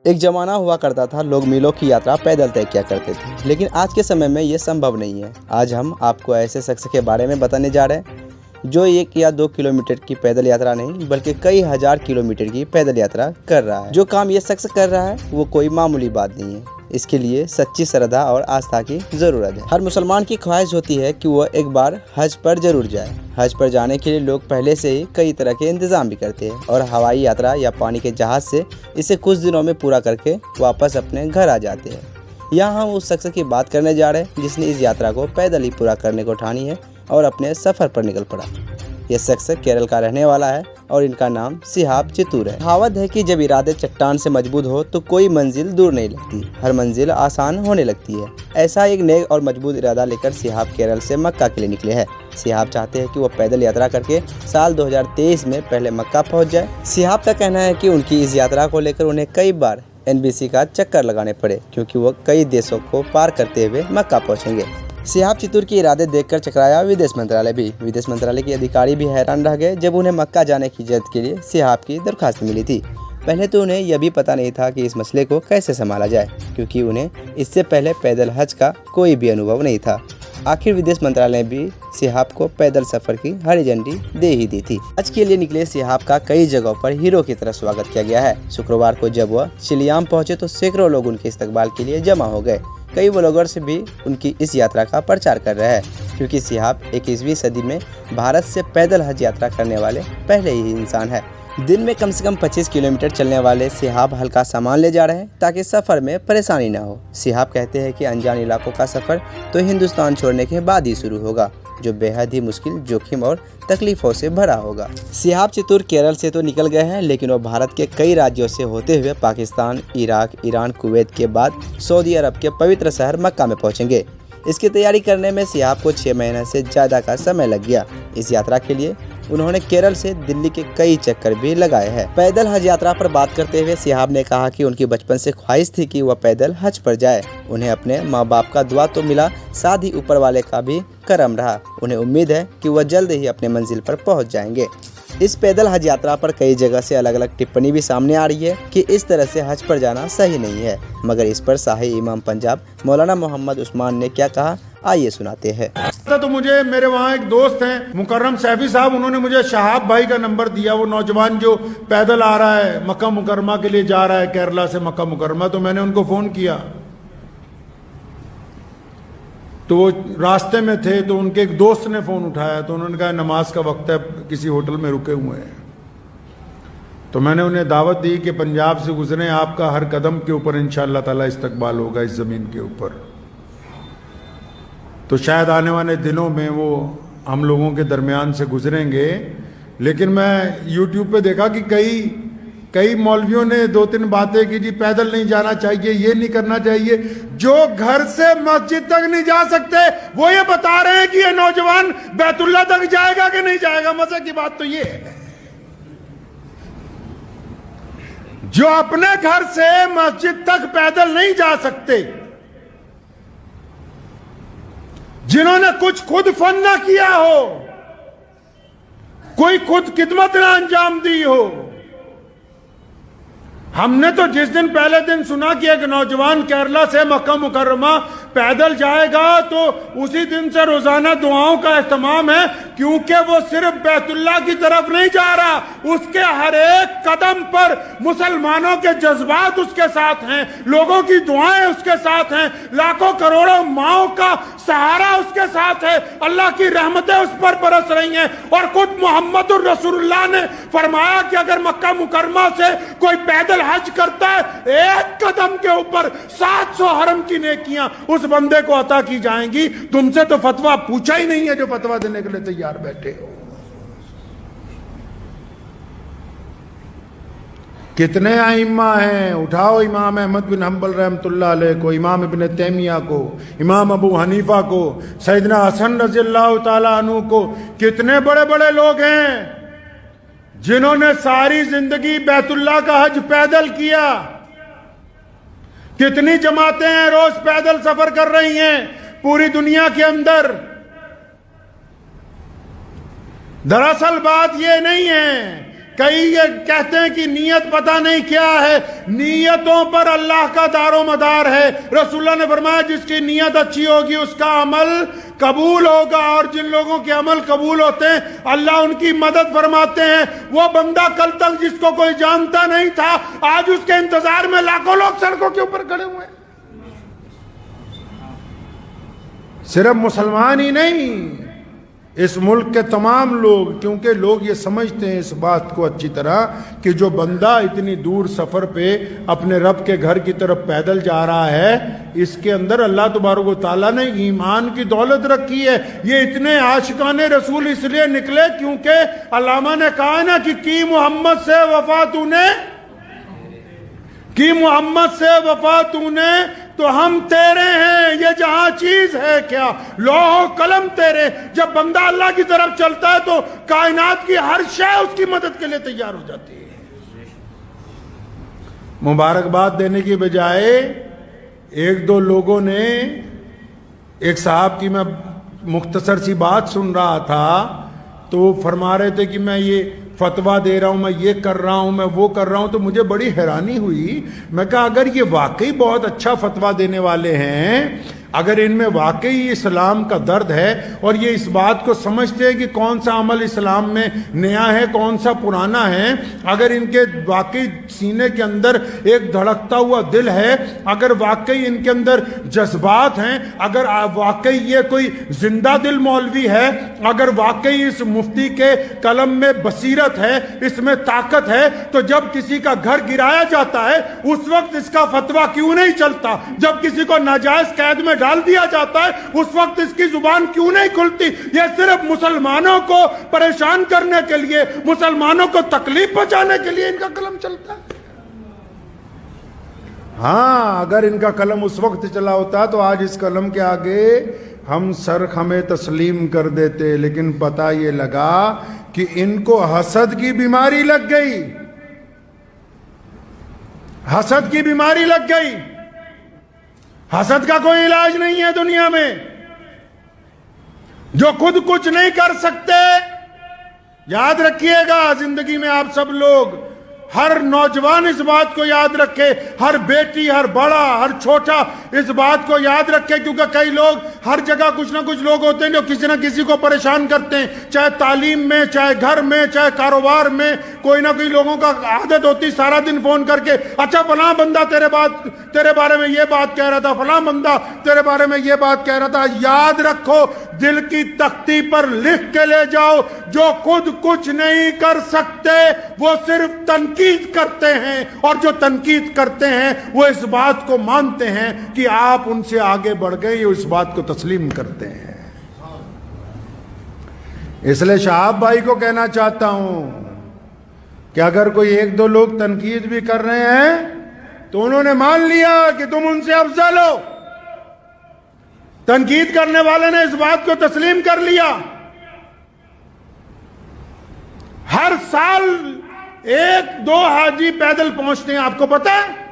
ایک زمانہ ہوا کرتا تھا لوگ میلوں کی یاترا پیدل طے کیا کرتے تھے، لیکن آج کے سمے میں یہ سمبھو نہیں ہے۔ آج ہم آپ کو ایسے شخص کے بارے میں بتانے جا رہے ہیں جو 1 یا 2 کلومیٹر کی پیدل یاترا نہیں بلکہ کئی ہزار کلومیٹر کی پیدل یاترا کر رہا ہے۔ جو کام یہ شخص کر رہا ہے وہ کوئی معمولی بات نہیں ہے، اس کے لیے سچی شردھا اور آستھا کی ضرورت ہے۔ ہر مسلمان کی خواہش ہوتی ہے کہ وہ ایک بار حج پر ضرور جائے۔ حج پر جانے کے لیے لوگ پہلے سے ہی کئی طرح کے انتظام بھی کرتے ہیں اور ہوائی یاترا یا پانی کے جہاز سے اسے کچھ دنوں میں پورا کر کے واپس اپنے گھر آ جاتے ہیں۔ یہاں ہم اس شخص کی بات کرنے جا رہے ہیں جس نے اس یاترا کو پیدل ہی پورا کرنے کو ٹھانی ہے اور اپنے سفر پر نکل پڑا۔ یہ شخص کیرل کا رہنے والا ہے اور ان کا نام سیہاب چتور ہے۔ کہاوت ہے کہ جب ارادے چٹان سے مضبوط ہو تو کوئی منزل دور نہیں لگتی، ہر منزل آسان ہونے لگتی ہے۔ ایسا ایک نیک اور مضبوط ارادہ لے کر سیہاب کیرل سے مکہ کے لیے نکلے ہیں۔ سیہاب چاہتے ہیں کہ وہ پیدل یاترا کر کے سال 2023 میں پہلے مکہ پہنچ جائے۔ سیہاب کا کہنا ہے کہ ان کی اس یاترا کو لے کر انہیں کئی بار NBC کا چکر لگانے پڑے کیونکہ وہ کئی دیشوں کو پار کرتے ہوئے مکہ پہنچیں گے۔ سیہاب چتور کے ارادے دیکھ کر چکرایا ودیش منترالیہ بھی۔ ودیش منترالیہ کے ادھیکاری بھی حیران رہ گئے جب انہیں مکہ جانے کی اجازت کے لیے سیہاب کی درخواست ملی تھی۔ پہلے تو انہیں یہ بھی پتہ نہیں تھا کہ اس مسئلے کو کیسے سنبھالا جائے کیونکہ انہیں اس سے پہلے پیدل حج کا کوئی بھی انوبھو نہیں تھا۔ آخر ودیش منترالیہ نے بھی سیہاب کو پیدل سفر کی ہری جھنڈی دے ہی دی تھی۔ حج کے لیے نکلے سیہاب کا کئی جگہوں پر ہیرو کی طرح سواگت کیا گیا ہے۔ شکروار کو جب وہ چلیام پہنچے تو سینکڑوں لوگ ان کے استقبال کے لیے جمع ہو گئے۔ کئی بلاگرز بھی ان کی اس یاترا کا پرچار کر رہے ہیں کیونکہ سیہاب 21ویں صدی میں بھارت سے پیدل حج یاترا کرنے والے پہلے ہی انسان ہیں۔ دن میں کم سے کم 25 کلومیٹر چلنے والے سیہاب ہلکا سامان لے جا رہے ہیں تاکہ سفر میں پریشانی نہ ہو۔ سیہاب کہتے ہیں کہ انجان علاقوں کا سفر تو ہندوستان چھوڑنے کے بعد ہی شروع ہوگا جو بے حد ہی مشکل، جوخم اور تکلیفوں سے بھرا ہوگا۔ سیہاب چتور کیرل سے تو نکل گئے ہیں لیکن وہ بھارت کے کئی راجیوں سے ہوتے ہوئے پاکستان، عراق، ایران، کویت کے بعد سعودی عرب کے پوتر شہر مکہ میں پہنچیں گے۔ اس کی تیاری کرنے میں سیہاب کو 6 مہینے سے زیادہ کا سمے لگ گیا۔ اس یاترا کے لیے انہوں نے کیرل سے دلی کے کئی چکر بھی لگائے ہیں۔ پیدل حج یاترا پر بات کرتے ہوئے سیہاب نے کہا کہ ان کی بچپن سے خواہش تھی کہ وہ پیدل حج پر جائے۔ انہیں اپنے ماں باپ کا دعا تو ملا، ساتھ ہی اوپر والے کا بھی کرم رہا۔ انہیں امید ہے کہ وہ جلد ہی اپنے منزل پر پہنچ جائیں گے۔ اس پیدل حج یاترا پر کئی جگہ سے الگ الگ ٹپنی بھی سامنے آ رہی ہے کہ اس طرح سے حج پر جانا صحیح نہیں ہے، مگر اس پر شاہی امام پنجاب مولانا محمد عثمان نے کیا کہا آئیے سناتے ہیں۔ تو مجھے میرے وہاں ایک دوست ہیں مکرم سیفی صاحب، انہوں نے مجھے شہاب بھائی کا نمبر دیا، وہ نوجوان جو پیدل آ رہا ہے مکہ مکرمہ کے لیے جا رہا ہے کیرلا سے مکہ مکرمہ۔ تو میں نے ان کو فون کیا تو وہ راستے میں تھے تو ان کے ایک دوست نے فون اٹھایا تو انہوں نے کہا نماز کا وقت ہے، کسی ہوٹل میں رکے ہوئے ہیں۔ تو میں نے انہیں دعوت دی کہ پنجاب سے گزریں، آپ کا ہر قدم کے اوپر انشاءاللہ تعالی استقبال ہوگا اس زمین کے اوپر۔ تو شاید آنے والے دنوں میں وہ ہم لوگوں کے درمیان سے گزریں گے، لیکن میں یوٹیوب پہ دیکھا کہ کئی مولویوں نے 2-3 باتیں کی، جی پیدل نہیں جانا چاہیے، یہ نہیں کرنا چاہیے۔ جو گھر سے مسجد تک نہیں جا سکتے وہ یہ بتا رہے ہیں کہ یہ نوجوان بیت اللہ تک جائے گا کہ نہیں جائے گا۔ مزے کی بات تو یہ ہے، جو اپنے گھر سے مسجد تک پیدل نہیں جا سکتے، جنہوں نے کچھ خود فن نہ کیا ہو، کوئی خود خدمت نہ انجام دی ہو۔ ہم نے تو جس دن پہلے دن سنا کہ ایک نوجوان کیرلا سے مکہ مکرمہ پیدل جائے گا تو اسی دن سے روزانہ دعاؤں کا اہتمام ہے، کیونکہ وہ صرف بیت اللہ کی طرف نہیں جا رہا، اس کے ہر ایک قدم پر مسلمانوں کے جذبات اس کے ساتھ ہیں، لوگوں کی دعائیں اس کے ساتھ ہیں، لاکھوں کروڑوں ماؤں کا سہارا اس کے ساتھ ہے، اللہ کی رحمتیں اس پر برس رہی ہیں۔ اور خود محمد الرسول اللہ نے فرمایا کہ اگر مکہ مکرمہ سے کوئی پیدل حج کرتا ہے ایک قدم کے اوپر 700 حرم کی نیکیاں اس بندے کو عطا کی جائیں گی۔ تم سے تو فتویٰ پوچھا ہی نہیں ہے جو فتویٰ دینے کے لیے تیار بیٹھے ہو۔ کتنے ائمہ ہیں، اٹھاؤ امام احمد بن حنبل رحمۃ اللہ علیہ کو، امام ابن تیمیہ کو، امام ابو حنیفہ کو، سیدنا حسن رضی اللہ تعالیٰ عنہ کو، کتنے بڑے بڑے لوگ ہیں جنہوں نے ساری زندگی بیت اللہ کا حج پیدل کیا۔ کتنی جماعتیں ہیں روز پیدل سفر کر رہی ہیں پوری دنیا کے اندر۔ دراصل بات یہ نہیں ہے کئی یہ کہتے ہیں کہ نیت پتہ نہیں کیا ہے، نیتوں پر اللہ کا دار و مدار ہے۔ رسول اللہ نے فرمایا جس کی نیت اچھی ہوگی اس کا عمل قبول ہوگا، اور جن لوگوں کے عمل قبول ہوتے ہیں اللہ ان کی مدد فرماتے ہیں۔ وہ بندہ کل تک جس کو کوئی جانتا نہیں تھا، آج اس کے انتظار میں لاکھوں لوگ سڑکوں کے اوپر کھڑے ہوئے ہیں۔ صرف مسلمان ہی نہیں، اس ملک کے تمام لوگ، کیونکہ لوگ یہ سمجھتے ہیں اس بات کو اچھی طرح کہ جو بندہ اتنی دور سفر پہ اپنے رب کے گھر کی طرف پیدل جا رہا ہے، اس کے اندر اللہ تبارک و تعالیٰ نے ایمان کی دولت رکھی ہے۔ یہ اتنے عاشقان رسول اس لیے نکلے کیونکہ علامہ نے کہا نا کہ کی محمد سے وفا تو نے، کی محمد سے وفا تو نے تو ہم تیرے ہیں، یہ جہاں چیز ہے کیا لوح و قلم تیرے۔ جب بندہ اللہ کی طرف چلتا ہے تو کائنات کی ہر شے اس کی مدد کے لیے تیار ہو جاتی ہے۔ مبارکباد دینے کی بجائے ایک دو لوگوں نے، ایک صاحب کی میں مختصر سی بات سن رہا تھا تو وہ فرما رہے تھے کہ میں یہ فتویٰ دے رہا ہوں، میں یہ کر رہا ہوں، میں وہ کر رہا ہوں، تو مجھے بڑی حیرانی ہوئی۔ میں کہا اگر یہ واقعی بہت اچھا فتویٰ دینے والے ہیں، اگر ان میں واقعی اسلام کا درد ہے اور یہ اس بات کو سمجھتے ہیں کہ کون سا عمل اسلام میں نیا ہے کون سا پرانا ہے، اگر ان کے واقعی سینے کے اندر ایک دھڑکتا ہوا دل ہے، اگر واقعی ان کے اندر جذبات ہیں، اگر واقعی یہ کوئی زندہ دل مولوی ہے، اگر واقعی اس مفتی کے قلم میں بصیرت ہے، اس میں طاقت ہے، تو جب کسی کا گھر گرایا جاتا ہے اس وقت اس کا فتویٰ کیوں نہیں چلتا؟ جب کسی کو ناجائز قید میں ڈال دیا جاتا ہے اس وقت اس کی زبان کیوں نہیں کھلتی؟ یہ صرف مسلمانوں کو پریشان کرنے کے لیے، مسلمانوں کو تکلیف پہنچانے کے لیے ان کا قلم چلتا ہے۔ ہاں اگر ان کا قلم اس وقت چلا ہوتا تو آج اس قلم کے آگے ہم سر خمے تسلیم کر دیتے، لیکن پتہ یہ لگا کہ ان کو حسد کی بیماری لگ گئی، حسد کی بیماری لگ گئی۔ حسد کا کوئی علاج نہیں ہے دنیا میں۔ جو خود کچھ نہیں کر سکتے، یاد رکھیے گا زندگی میں آپ سب لوگ، ہر نوجوان اس بات کو یاد رکھے، ہر بیٹی، ہر بڑا، ہر چھوٹا اس بات کو یاد رکھے، کیونکہ کئی لوگ ہر جگہ کچھ نہ کچھ لوگ ہوتے ہیں جو کسی نہ کسی کو پریشان کرتے ہیں، چاہے تعلیم میں، چاہے گھر میں، چاہے کاروبار میں۔ کوئی نہ کوئی لوگوں کا عادت ہوتی سارا دن فون کر کے، اچھا فلاں بندہ تیرے بارے میں یہ بات کہہ رہا تھا، فلاں بندہ تیرے بارے میں یہ بات کہہ رہا تھا۔ یاد رکھو، دل کی تختی پر لکھ کے لے جاؤ، جو خود کچھ نہیں کر سکتے وہ صرف تنقید کرتے ہیں، اور جو تنقید کرتے ہیں وہ اس بات کو مانتے ہیں کہ آپ ان سے آگے بڑھ گئے، یہ اس بات کو تسلیم کرتے ہیں۔ اس لیے شہاب بھائی کو کہنا چاہتا ہوں کہ اگر کوئی ایک دو لوگ تنقید بھی کر رہے ہیں تو انہوں نے مان لیا کہ تم ان سے افضل ہو۔ تنقید کرنے والے نے اس بات کو تسلیم کر لیا۔ ہر سال ایک دو حاجی پیدل پہنچتے ہیں، آپ کو پتا ہے،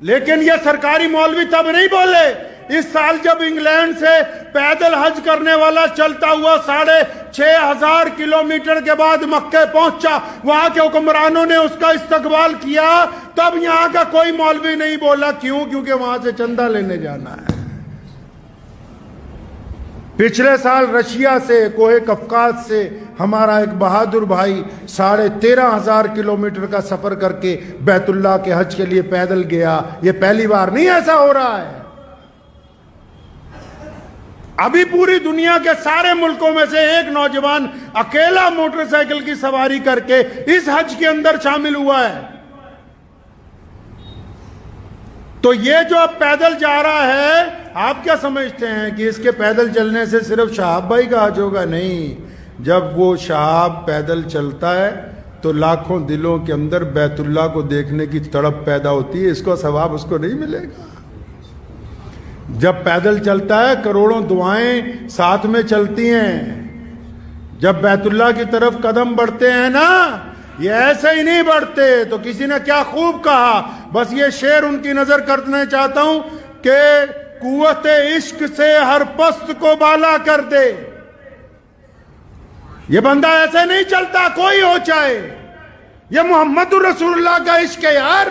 لیکن یہ سرکاری مولوی تب نہیں بولے۔ اس سال جب انگلینڈ سے پیدل حج کرنے والا چلتا ہوا 6,500 کلومیٹر کے بعد مکہ پہنچا، وہاں کے حکمرانوں نے اس کا استقبال کیا، تب یہاں کا کوئی مولوی نہیں بولا۔ کیوں؟ کیونکہ وہاں سے چندہ لینے جانا ہے۔ پچھلے سال رشیا سے، کوہ قفقاز سے ہمارا ایک بہادر بھائی 13,500 کلومیٹر کا سفر کر کے بیت اللہ کے حج کے لیے پیدل گیا۔ یہ پہلی بار نہیں ایسا ہو رہا ہے۔ ابھی پوری دنیا کے سارے ملکوں میں سے ایک نوجوان اکیلا موٹر سائیکل کی سواری کر کے اس حج کے اندر شامل ہوا ہے۔ تو یہ جو اب پیدل جا رہا ہے، آپ کیا سمجھتے ہیں کہ اس کے پیدل چلنے سے صرف شہاب بھائی کا حج ہوگا؟ نہیں، جب وہ شہاب پیدل چلتا ہے تو لاکھوں دلوں کے اندر بیت اللہ کو دیکھنے کی تڑپ پیدا ہوتی ہے، اس کو ثواب اس کو نہیں ملے گا؟ جب پیدل چلتا ہے کروڑوں دعائیں ساتھ میں چلتی ہیں۔ جب بیت اللہ کی طرف قدم بڑھتے ہیں نا، یہ ایسے ہی نہیں بڑھتے۔ تو کسی نے کیا خوب کہا، بس یہ شعر ان کی نظر کرنے چاہتا ہوں کہ قوت عشق سے ہر پست کو بالا کر دے۔ یہ بندہ ایسے نہیں چلتا، کوئی ہو چاہے، یہ محمد رسول اللہ کا عشق ہے یار.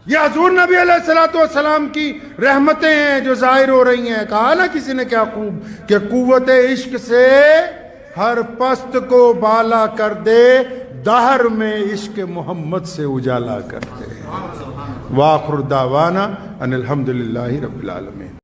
یہ حضور نبی علیہ الصلوۃ والسلام کی رحمتیں ہیں جو ظاہر ہو رہی ہیں. کہا نا کسی نے کیا خوب کہ قوت عشق سے ہر پست کو بالا کر دے, دہر میں عشق محمد سے اجالا کر دے. وآخر دعوانا ان الحمدللہ رب العالمین.